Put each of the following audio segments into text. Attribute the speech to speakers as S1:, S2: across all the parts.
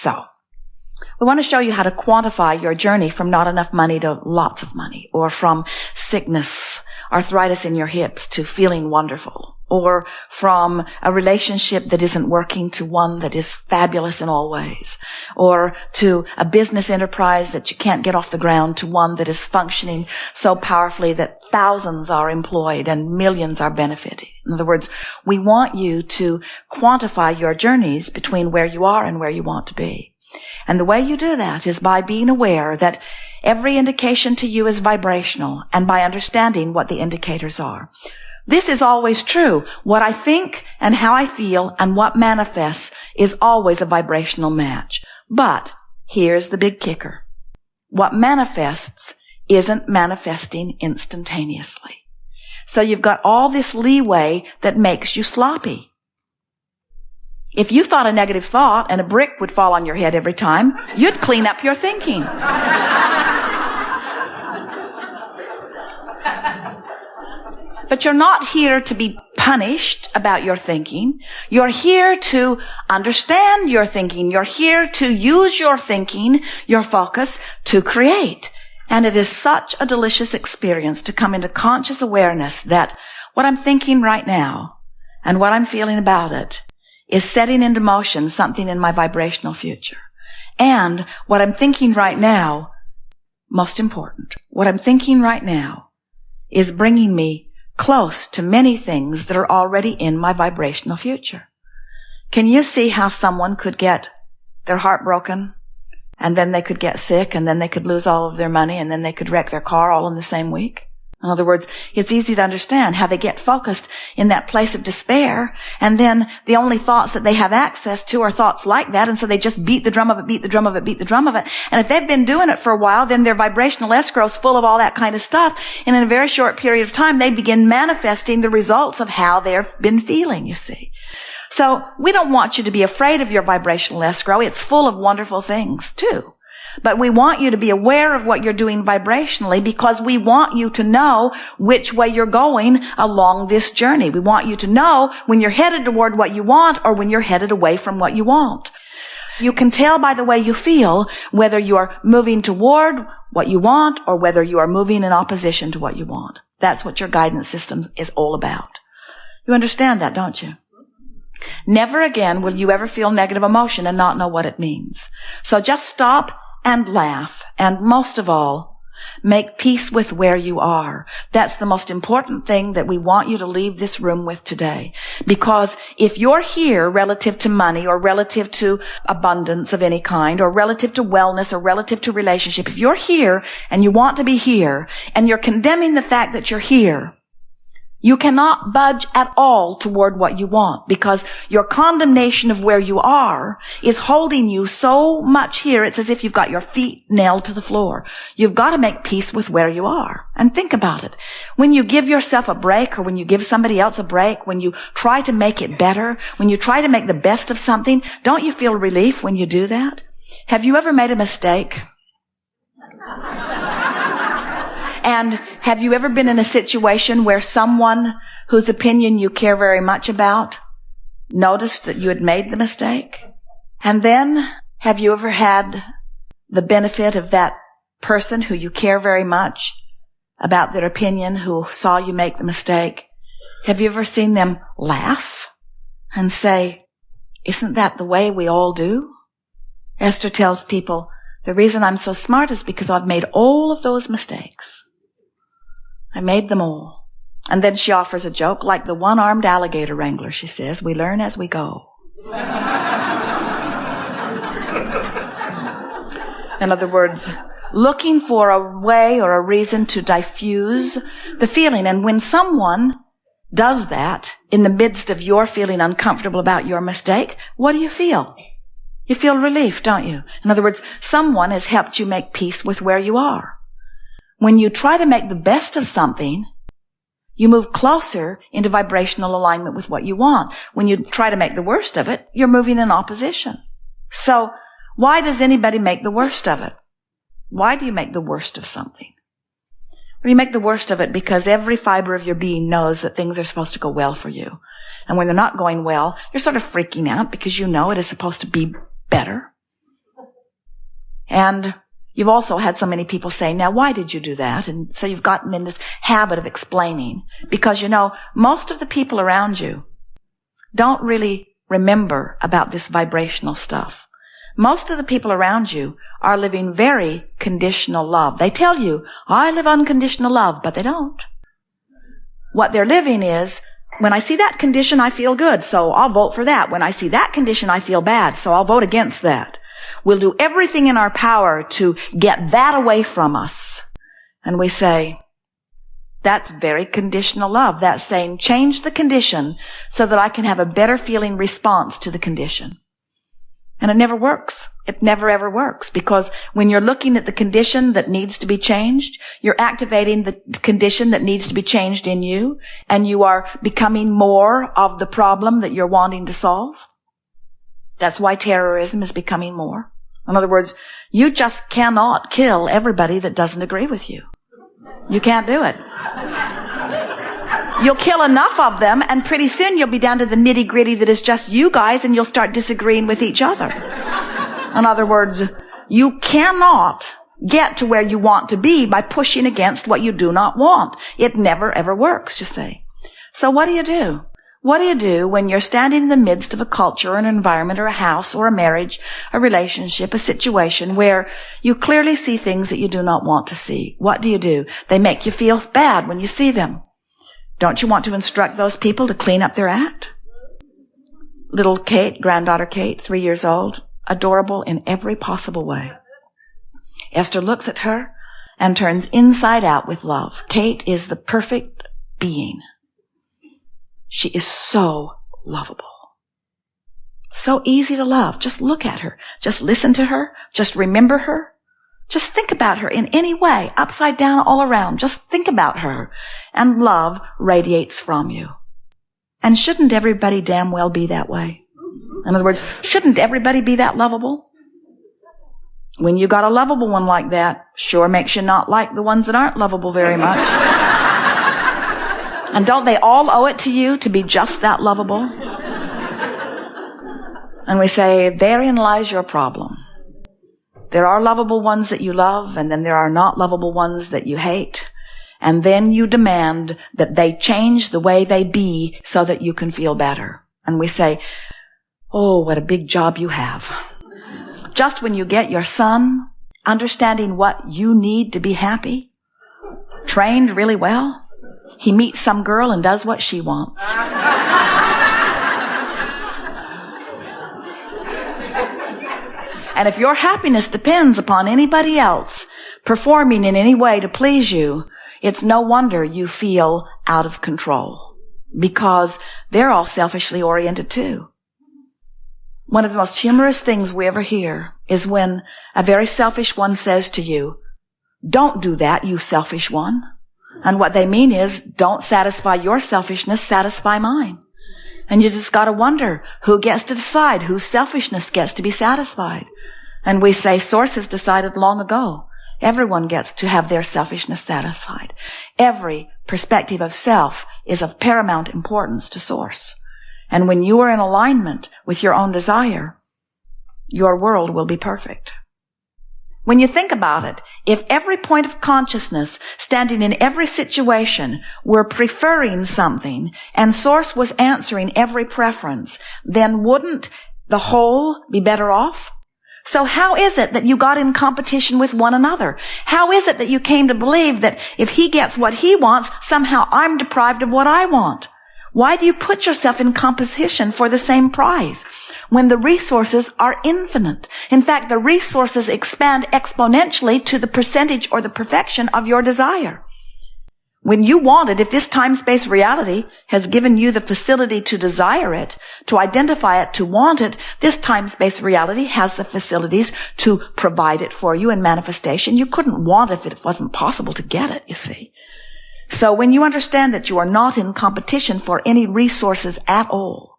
S1: So, we want to show you how to quantify your journey from not enough money to lots of money, or from sickness, arthritis in your hips, to feeling wonderful, or from a relationship that isn't working to one that is fabulous in all ways, or to a business enterprise that you can't get off the ground to one that is functioning so powerfully that thousands are employed and millions are benefiting. In other words, we want you to quantify your journeys between where you are and where you want to be. And the way you do that is by being aware that every indication to you is vibrational, and by understanding what the indicators are. This is always true. What I think and how I feel and what manifests is always a vibrational match. But here's the big kicker. What manifests isn't manifesting instantaneously. So you've got all this leeway that makes you sloppy. If you thought a negative thought and a brick would fall on your head every time, you'd clean up your thinking. But you're not here to be punished about your thinking. You're here to understand your thinking. You're here to use your thinking, your focus, to create. And it is such a delicious experience to come into conscious awareness that what I'm thinking right now and what I'm feeling about it is setting into motion something in my vibrational future. And what I'm thinking right now, most important, what I'm thinking right now is bringing me close to many things that are already in my vibrational future. Can you see how someone could get their heart broken, and then they could get sick, and then they could lose all of their money, and then they could wreck their car all in the same week? In other words, it's easy to understand how they get focused in that place of despair, and then the only thoughts that they have access to are thoughts like that, and so they just beat the drum of it, beat the drum of it, beat the drum of it. And if they've been doing it for a while, then their vibrational escrow's full of all that kind of stuff, and in a very short period of time, they begin manifesting the results of how they've been feeling, you see. So we don't want you to be afraid of your vibrational escrow. It's full of wonderful things, too. But we want you to be aware of what you're doing vibrationally, because we want you to know which way you're going along this journey. We want you to know when you're headed toward what you want or when you're headed away from what you want. You can tell by the way you feel whether you're moving toward what you want or whether you are moving in opposition to what you want. That's what your guidance system is all about. You understand that, don't you? Never again will you ever feel negative emotion and not know what it means. So just stop and laugh, and most of all, make peace with where you are. That's the most important thing that we want you to leave this room with today. Because if you're here relative to money or relative to abundance of any kind or relative to wellness or relative to relationship, if you're here and you want to be here and you're condemning the fact that you're here, you cannot budge at all toward what you want, because your condemnation of where you are is holding you so much here. It's as if you've got your feet nailed to the floor. You've got to make peace with where you are. And think about it. When you give yourself a break, or when you give somebody else a break, when you try to make it better, when you try to make the best of something, don't you feel relief when you do that? Have you ever made a mistake? And have you ever been in a situation where someone whose opinion you care very much about noticed that you had made the mistake? And then have you ever had the benefit of that person who you care very much about their opinion, who saw you make the mistake? Have you ever seen them laugh and say, "Isn't that the way we all do?" Esther tells people, the reason I'm so smart is because I've made all of those mistakes. I made them all. And then she offers a joke, like the one-armed alligator wrangler, she says, we learn as we go. In other words, looking for a way or a reason to diffuse the feeling. And when someone does that in the midst of your feeling uncomfortable about your mistake, what do you feel? You feel relief, don't you? In other words, someone has helped you make peace with where you are. When you try to make the best of something, you move closer into vibrational alignment with what you want. When you try to make the worst of it, you're moving in opposition. So why does anybody make the worst of it? Why do you make the worst of something? Well, you make the worst of it because every fiber of your being knows that things are supposed to go well for you. And when they're not going well, you're sort of freaking out because you know it is supposed to be better. And you've also had so many people say, now, why did you do that? And so you've gotten in this habit of explaining. Because, most of the people around you don't really remember about this vibrational stuff. Most of the people around you are living very conditional love. They tell you, I live unconditional love, but they don't. What they're living is, when I see that condition, I feel good, so I'll vote for that. When I see that condition, I feel bad, so I'll vote against that. We'll do everything in our power to get that away from us. And we say, that's very conditional love. That's saying, change the condition so that I can have a better feeling response to the condition. And it never works. It never ever works, because when you're looking at the condition that needs to be changed, you're activating the condition that needs to be changed in you, and you are becoming more of the problem that you're wanting to solve. That's why terrorism is becoming more. In other words, you just cannot kill everybody that doesn't agree with you. You can't do it. You'll kill enough of them, and pretty soon you'll be down to the nitty-gritty that is just you guys, and you'll start disagreeing with each other. In other words, you cannot get to where you want to be by pushing against what you do not want. It never, ever works, you see. So what do you do? What do you do when you're standing in the midst of a culture or an environment or a house or a marriage, a relationship, a situation where you clearly see things that you do not want to see? What do? They make you feel bad when you see them. Don't you want to instruct those people to clean up their act? Little Kate, granddaughter Kate, 3 years old, adorable in every possible way. Esther looks at her and turns inside out with love. Kate is the perfect being. She is so lovable. So easy to love. Just look at her. Just listen to her. Just remember her. Just think about her in any way, upside down, all around. Just think about her. And love radiates from you. And shouldn't everybody damn well be that way? In other words, shouldn't everybody be that lovable? When you got a lovable one like that, sure makes you not like the ones that aren't lovable very much. And don't they all owe it to you to be just that lovable? And we say, therein lies your problem. There are lovable ones that you love, and then there are not lovable ones that you hate. And then you demand that they change the way they be so that you can feel better. And we say, oh, what a big job you have. Just when you get your son understanding what you need to be happy, trained really well, he meets some girl and does what she wants. And if your happiness depends upon anybody else performing in any way to please you, it's no wonder you feel out of control, because they're all selfishly oriented too. One of the most humorous things we ever hear is when a very selfish one says to you, don't do that, you selfish one. And what they mean is, don't satisfy your selfishness, satisfy mine. And you just got to wonder who gets to decide whose selfishness gets to be satisfied. And we say Source has decided long ago. Everyone gets to have their selfishness satisfied. Every perspective of self is of paramount importance to Source. And when you are in alignment with your own desire, your world will be perfect. When you think about it, if every point of consciousness standing in every situation were preferring something and Source was answering every preference, then wouldn't the whole be better off? So how is it that you got in competition with one another? How is it that you came to believe that if he gets what he wants, somehow I'm deprived of what I want? Why do you put yourself in competition for the same prize when the resources are infinite? In fact, the resources expand exponentially to the percentage or the perfection of your desire. When you want it, if this time-space reality has given you the facility to desire it, to identify it, to want it, this time-space reality has the facilities to provide it for you in manifestation. You couldn't want it if it wasn't possible to get it, you see. So when you understand that you are not in competition for any resources at all,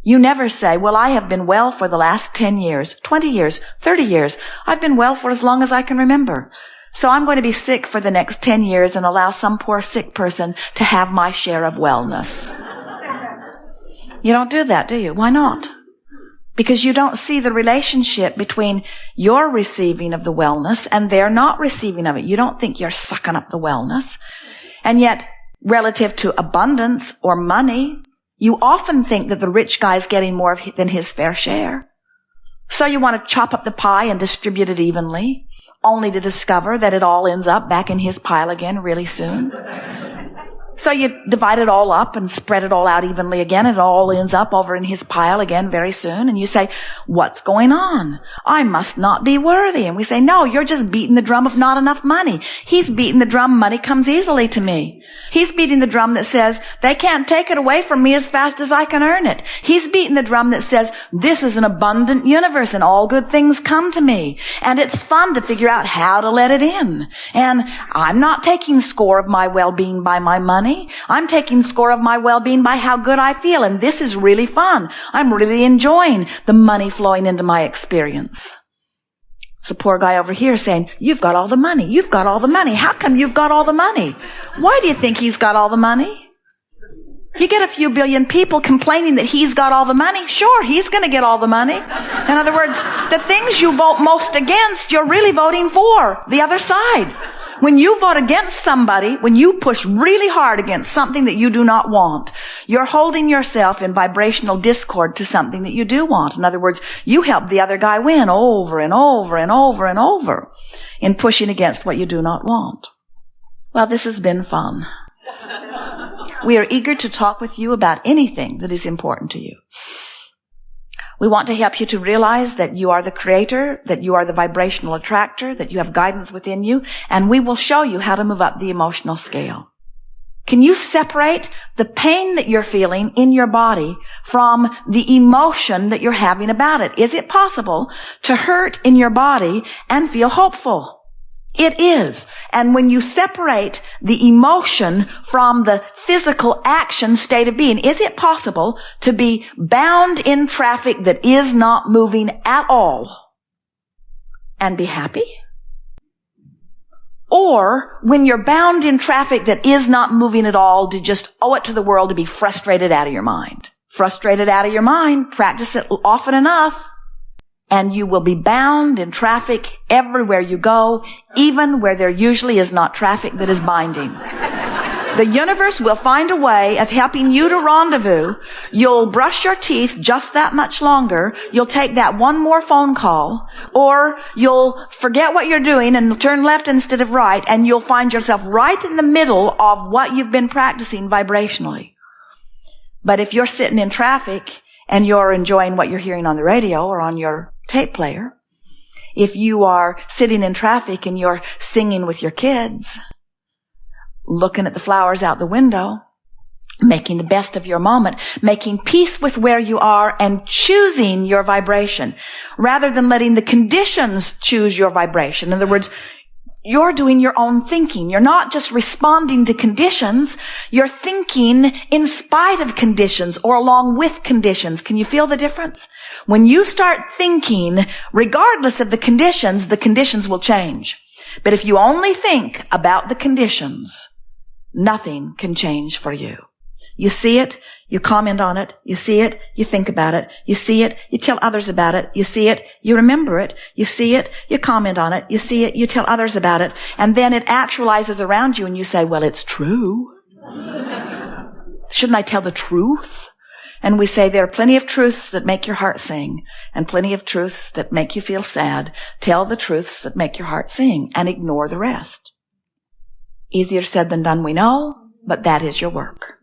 S1: you never say, well, I have been well for the last 10 years, 20 years, 30 years. I've been well for as long as I can remember. So I'm going to be sick for the next 10 years and allow some poor sick person to have my share of wellness. You don't do that, do you? Why not? Because you don't see the relationship between your receiving of the wellness and their not receiving of it. You don't think you're sucking up the wellness. And yet, relative to abundance or money, you often think that the rich guy's getting more than his fair share. So you want to chop up the pie and distribute it evenly, only to discover that it all ends up back in his pile again really soon. So you divide it all up and spread it all out evenly again. It all ends up over in his pile again very soon. And you say, what's going on? I must not be worthy. And we say, no, you're just beating the drum of not enough money. He's beating the drum, money comes easily to me. He's beating the drum that says, they can't take it away from me as fast as I can earn it. He's beating the drum that says, this is an abundant universe and all good things come to me. And it's fun to figure out how to let it in. And I'm not taking score of my well-being by my money. I'm taking score of my well-being by how good I feel. And this is really fun. I'm really enjoying the money flowing into my experience. It's a poor guy over here saying, you've got all the money. You've got all the money. How come you've got all the money? Why do you think he's got all the money? You get a few billion people complaining that he's got all the money. Sure, he's going to get all the money. In other words, the things you vote most against, you're really voting for the other side. When you vote against somebody, when you push really hard against something that you do not want, you're holding yourself in vibrational discord to something that you do want. In other words, you help the other guy win over and over and over and over in pushing against what you do not want. Well, this has been fun. We are eager to talk with you about anything that is important to you. We want to help you to realize that you are the creator, that you are the vibrational attractor, that you have guidance within you, and we will show you how to move up the emotional scale. Can you separate the pain that you're feeling in your body from the emotion that you're having about it? Is it possible to hurt in your body and feel hopeful? It is. And when you separate the emotion from the physical action state of being, is it possible to be bound in traffic that is not moving at all and be happy? Or when you're bound in traffic that is not moving at all, to just owe it to the world to be frustrated out of your mind? Frustrated out of your mind, practice it often enough, and you will be bound in traffic everywhere you go, even where there usually is not traffic that is binding. The universe will find a way of helping you to rendezvous. You'll brush your teeth just that much longer. You'll take that one more phone call, or you'll forget what you're doing and turn left instead of right, and you'll find yourself right in the middle of what you've been practicing vibrationally. But if you're sitting in traffic and you're enjoying what you're hearing on the radio or on your tape player, if you are sitting in traffic and you're singing with your kids, looking at the flowers out the window, making the best of your moment, making peace with where you are and choosing your vibration rather than letting the conditions choose your vibration. In other words, you're doing your own thinking. You're not just responding to conditions. You're thinking in spite of conditions or along with conditions. Can you feel the difference? When you start thinking, regardless of the conditions will change. But if you only think about the conditions, nothing can change for you. You see it, you comment on it, you see it, you think about it, you see it, you tell others about it, you see it, you remember it, you see it, you comment on it, you see it, you tell others about it, and then it actualizes around you and you say, well, it's true. Shouldn't I tell the truth? And we say there are plenty of truths that make your heart sing and plenty of truths that make you feel sad. Tell the truths that make your heart sing and ignore the rest. Easier said than done, we know, but that is your work.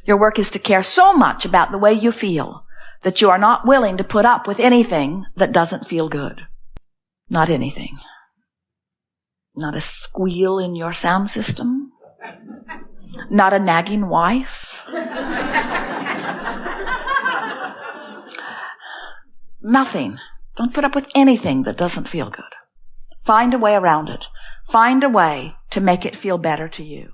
S1: Your work is to care so much about the way you feel that you are not willing to put up with anything that doesn't feel good. Not anything. Not a squeal in your sound system. Not a nagging wife. Nothing. Don't put up with anything that doesn't feel good. Find a way around it. Find a way to make it feel better to you.